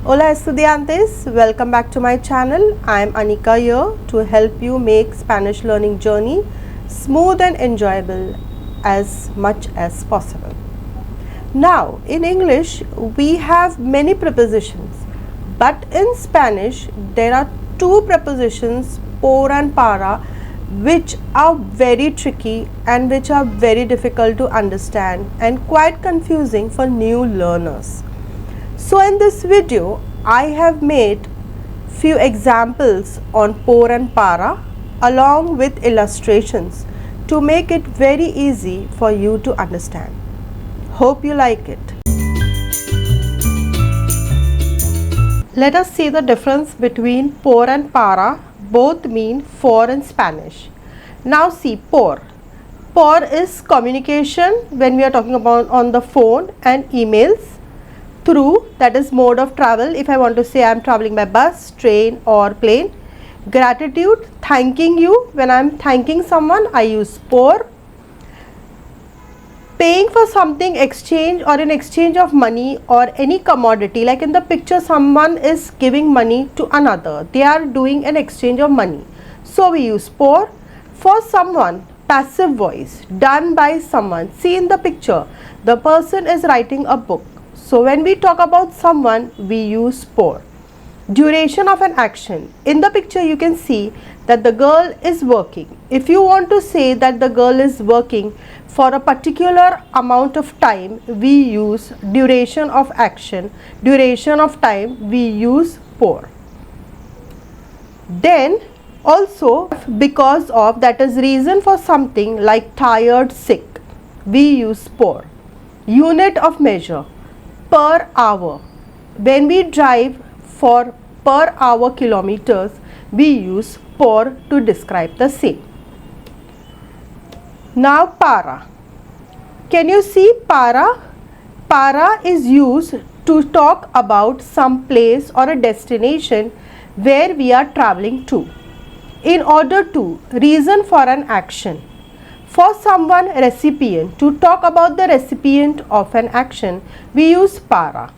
Hola estudiantes, welcome back to my channel. I am Anika here to help you make Spanish learning journey smooth and enjoyable as much as possible. Now in English we have many prepositions, but in Spanish there are two prepositions, por and para, which are very tricky and which are very difficult to understand and quite confusing for new learners. So in this video, I have made few examples on por and para along with illustrations to make it very easy for you to understand. Hope you like it. Let us see the difference between por and para. Both mean for in Spanish. Now see por. Por is communication when we are talking about on the phone and emails. Through, that is mode of travel. If I want to say I am traveling by bus, train or plane. Gratitude, thanking you. When I am thanking someone, I use por. Paying for something, exchange or in exchange of money or any commodity, like in the picture someone is giving money to another. They are doing an exchange of money. So we use por. For someone, passive voice done by someone. See in the picture, the person is writing a book. So when we talk about someone, we use por. Duration of an action. In the picture you can see that the girl is working. If you want to say that the girl is working for a particular amount of time, we use duration of action. Duration of time, we use por. Then also because of, that is reason for something like tired, sick, we use por. Unit of measure. Per hour. When we drive for per hour kilometers, we use por to describe the same. Now para. Can you see para? Para is used to talk about some place or a destination where we are traveling to. In order to, reason for an action. For someone, recipient, to talk about the recipient of an action, we use para.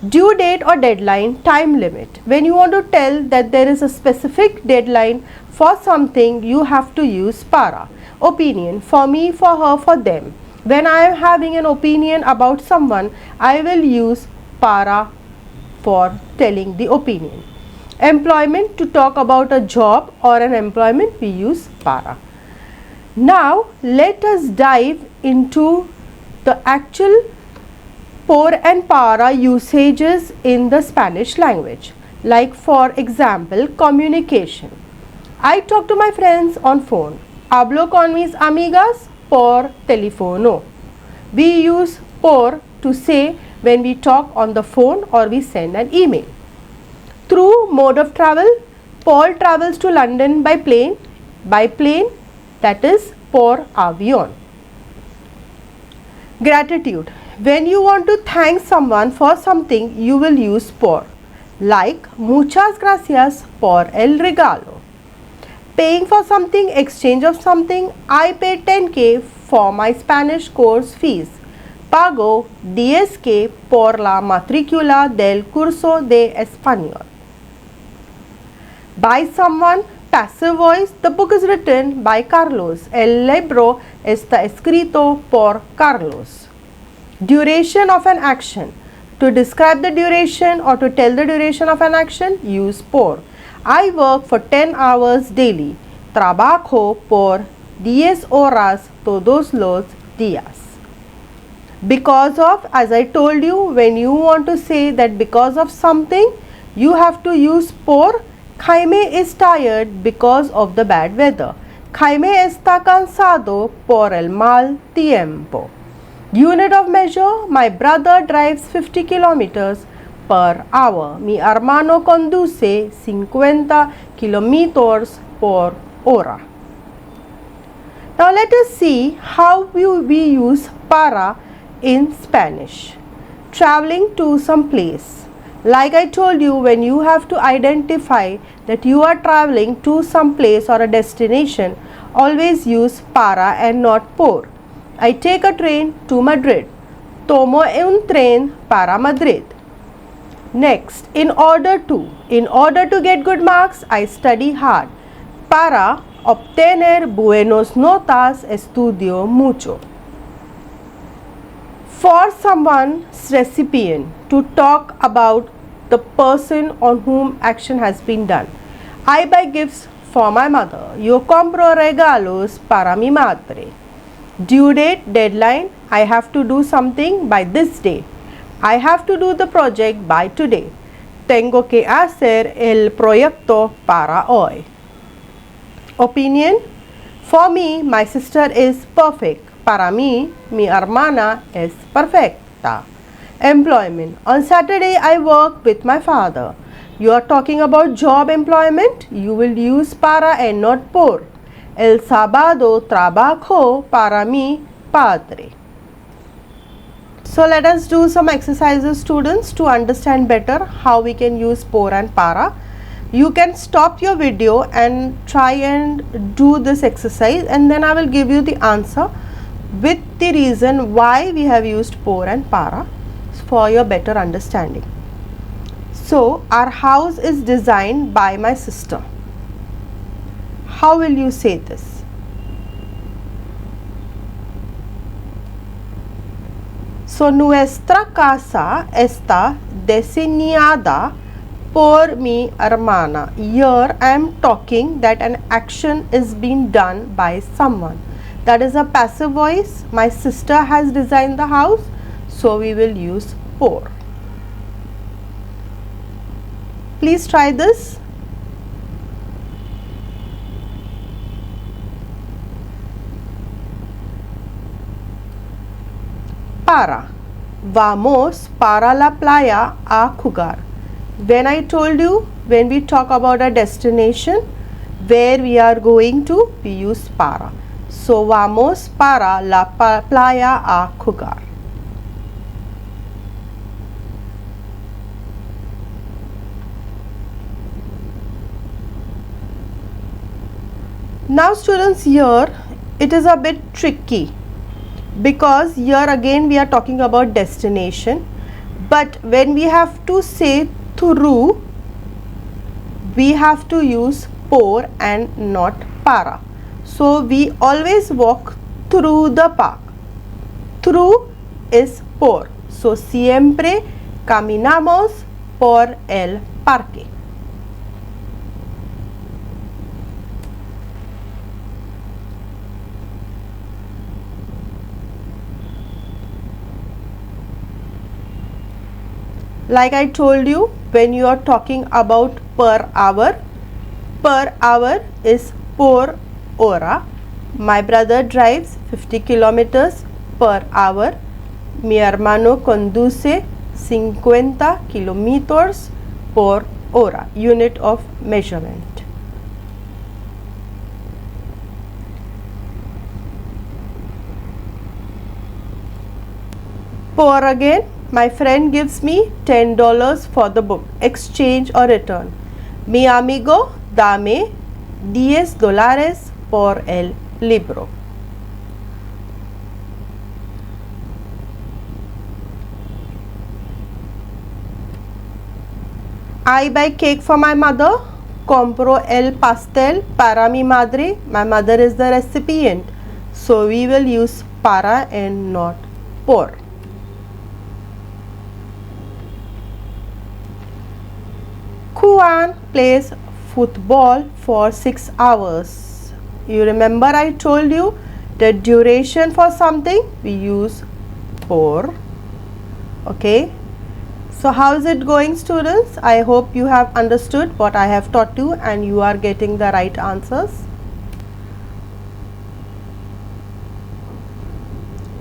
Due date or deadline, time limit. When you want to tell that there is a specific deadline for something, you have to use para. Opinion, for me, for her, for them. When I am having an opinion about someone, I will use para for telling the opinion. Employment, to talk about a job or an employment, we use para. Now let us dive into the actual por and para usages in the Spanish language. Like for example, communication. I talk to my friends on phone. Hablo con mis amigas por teléfono. We use por to say when we talk on the phone or we send an email. Through mode of travel, Paul travels to London by plane. By plane, that is por avión. Gratitude. When you want to thank someone for something, you will use por. Like, muchas gracias por el regalo. Paying for something, exchange of something. I paid 10K for my Spanish course fees. Pago 10K por la matrícula del curso de español. By someone, passive voice. The book is written by Carlos. El libro está escrito por Carlos. Duration of an action. To describe the duration or to tell the duration of an action, use por. I work for 10 hours daily. Trabajo por 10 horas todos los días. Because of, as I told you, when you want to say that because of something, you have to use por. Jaime is tired because of the bad weather. Jaime está cansado por el mal tiempo. Unit of measure. My brother drives 50 kilometers per hour. Mi hermano conduce 50 kilómetros por hora. Now let us see how we use para in Spanish. Traveling to some place. Like I told you, when you have to identify that you are traveling to some place or a destination, always use para and not por. I take a train to Madrid. Tomo un tren para Madrid. Next, in order to get good marks, I study hard. Para obtener buenos notas, estudio mucho. For someone's recipient, to talk about the person on whom action has been done. I buy gifts for my mother. Yo compro regalos para mi madre. Due date, deadline, I have to do something by this day. I have to do the project by today. Tengo que hacer el proyecto para hoy. Opinion, for me, my sister is perfect. Para mí, mi hermana es perfecta. Employment, on Saturday I work with my father. You are talking about job employment, you will use para and not por. El sábado trabajo para mi padre. So let us do some exercises, students, to understand better how we can use por and para. You can stop your video and try and do this exercise, and then I will give you the answer with the reason why we have used por and para for your better understanding. So, our house is designed by my sister. How will you say this? So, nuestra casa está diseñada por mi hermana. Here I am talking that an action is being done by someone. That is a passive voice. My sister has designed the house, so we will use por. Please try this. Para. Vamos para la playa a jugar. When I told you, when we talk about a destination where we are going to, we use para. So, vamos para la playa a jugar. Now, students, here it is a bit tricky, because here again we are talking about destination, but when we have to say through, we have to use por and not para. So, we always walk through the park. Through is por. So, siempre caminamos por el parque. Like I told you, when you are talking about per hour is por hora. My brother drives 50 kilometers per hour. Mi hermano conduce 50 kilometers por hora, unit of measurement. Por again. My friend gives me $10 for the book, exchange or return. Mi amigo dame $10 por el libro. I buy cake for my mother. Compro el pastel para mi madre. My mother is the recipient. So we will use para and not por. Juan plays football for 6 hours. You remember I told you the duration for something we use por. Okay. So how is it going, students? I hope you have understood what I have taught you and you are getting the right answers.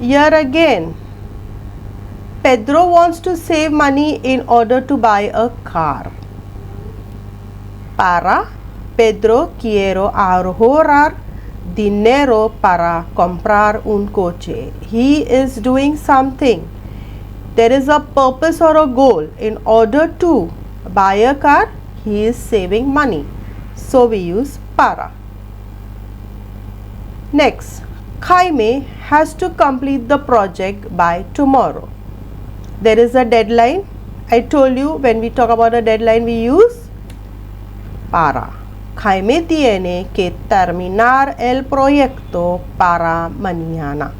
Here again, Pedro wants to save money in order to buy a car. Para Pedro quiero ahorrar dinero para comprar un coche. He is doing something. There is a purpose or a goal. In order to buy a car, he is saving money. So we use para. Next, Jaime has to complete the project by tomorrow. There is a deadline I told you when we talk about a deadline we use para. Jaime tiene que terminar el proyecto para mañana.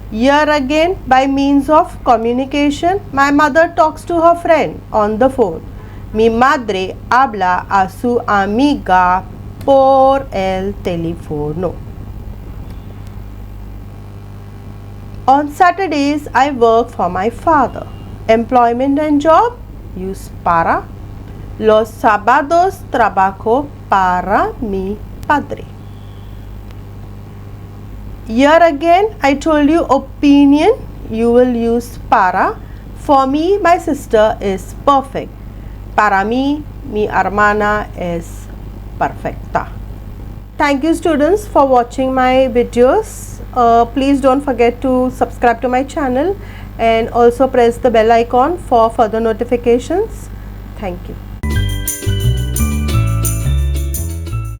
Here again, by means of communication, my mother talks to her friend on the phone. Mi madre habla a su amiga por el teléfono. On Saturdays, I work for my father. Employment and job, use para. Los sábados trabajo para mi padre. Here again, I told you opinion, you will use para. For me, my sister is perfect. Para mí, mi hermana es perfecta. Thank you students for watching my videos. Please don't forget to subscribe to my channel and also press the bell icon for further notifications. Thank you.